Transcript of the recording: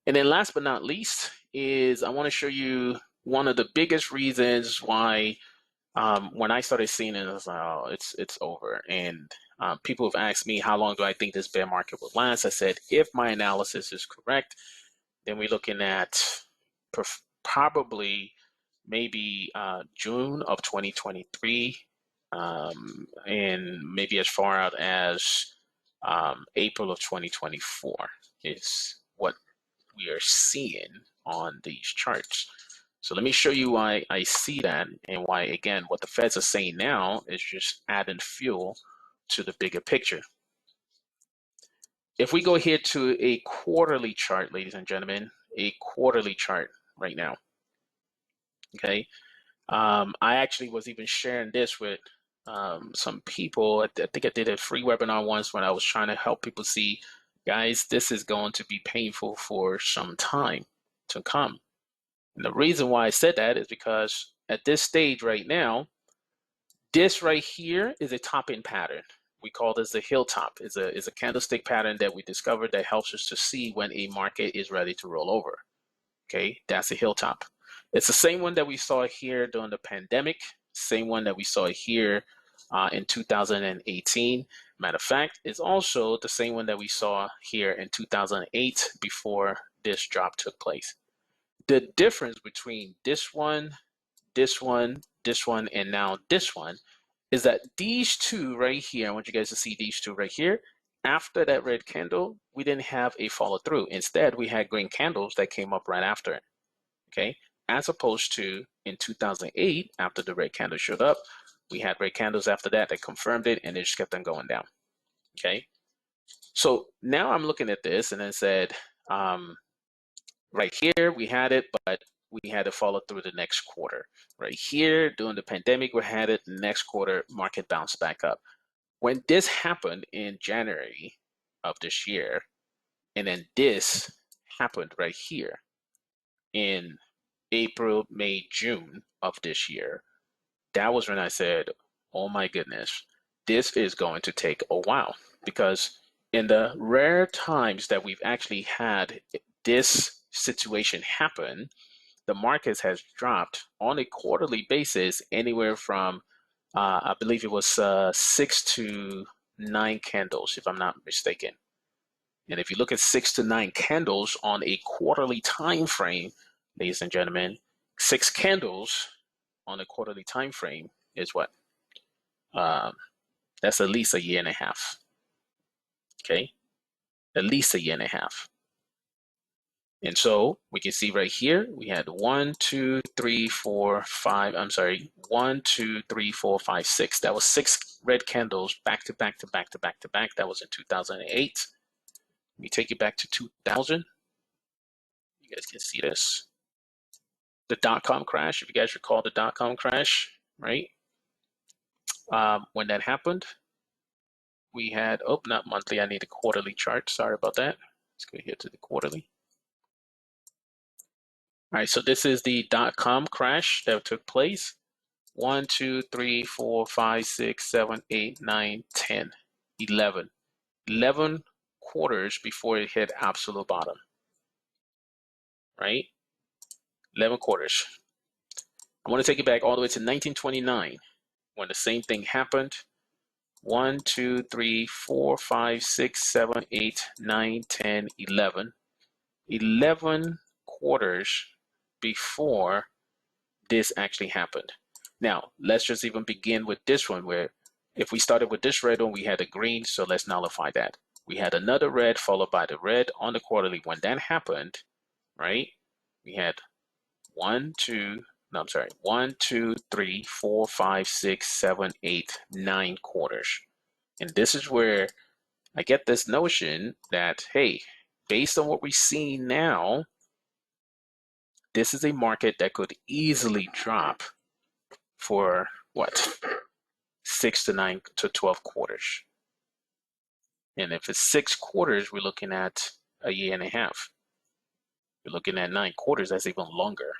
And then last but not least is I want to show you one of the biggest reasons why when I started seeing it, I was like, oh, it's over. And people have asked me, how long do I think this bear market will last? I said, if my analysis is correct, then we're looking at probably maybe June of 2023, and maybe as far out as April of 2024 is what we are seeing on these charts. So let me show you why I see that, and why, again, what the Feds are saying now is just adding fuel to the bigger picture. If we go here to a quarterly chart, ladies and gentlemen, a quarterly chart right now, okay? I actually was even sharing this with some people. I think I did a free webinar once when I was trying to help people see, guys, this is going to be painful for some time to come. And the reason why I said that is because at this stage right now, this right here is a top-in pattern. We call this the hilltop. It's a candlestick pattern that we discovered that helps us to see when a market is ready to roll over. Okay, that's a hilltop. It's the same one that we saw here during the pandemic, same one that we saw here in 2018. Matter of fact, it's also the same one that we saw here in 2008 before this drop took place. The difference between this one, this one, this one, and now this one is that these two right here, I want you guys to see these two right here. After that red candle, we didn't have a follow through. Instead, we had green candles that came up right after it, okay? As opposed to in 2008, after the red candle showed up, we had red candles after that that confirmed it, and it just kept on going down, okay? So now I'm looking at this and I said, right here, we had it, but we had to follow through the next quarter. Right here, during the pandemic, we had it, the next quarter, market bounced back up. When this happened in January of this year, and then this happened right here in April, May, June of this year, that was when I said, oh my goodness, this is going to take a while. Because in the rare times that we've actually had this situation happen, the markets has dropped on a quarterly basis anywhere from I believe it was 6 to 9 candles, if I'm not mistaken. And if you look at 6 to 9 candles on a quarterly time frame, ladies and gentlemen, 6 candles on a quarterly time frame is what? That's at least a year and a half. Okay, at least a year and a half. And so we can see right here, we had 1, 2, 3, 4, 5, I'm sorry, 1, 2, 3, 4, 5, 6. That was 6 red candles back to back to back to back to back. That was in 2008. Let me take you back to 2000. You guys can see this. The dot-com crash, if you guys recall the dot-com crash, right? When that happened, we had, oh, not monthly, I need a quarterly chart. Sorry about that. Let's go here to the quarterly. All right, so this is the dot-com crash that took place. 1, 2, 3, 4, 5, 6, 7, 8, 9, 10, 11. 11 quarters before it hit absolute bottom, right? 11 quarters. I want to take it back all the way to 1929 when the same thing happened. 1, 2, 3, 4, 5, 6, 7, 8, 9, 10, 11. 11 quarters before this actually happened. Now, let's just even begin with this one, where if we started with this red one, we had a green, so let's nullify that. We had another red followed by the red on the quarterly. When that happened, right, we had 1, 2, 3, 4, 5, 6, 7, 8, 9 quarters. And this is where I get this notion that, hey, based on what we see now, this is a market that could easily drop for what? 6 to 9 to 12 quarters. And if it's 6 quarters, we're looking at a year and a half. We're looking at 9 quarters, that's even longer.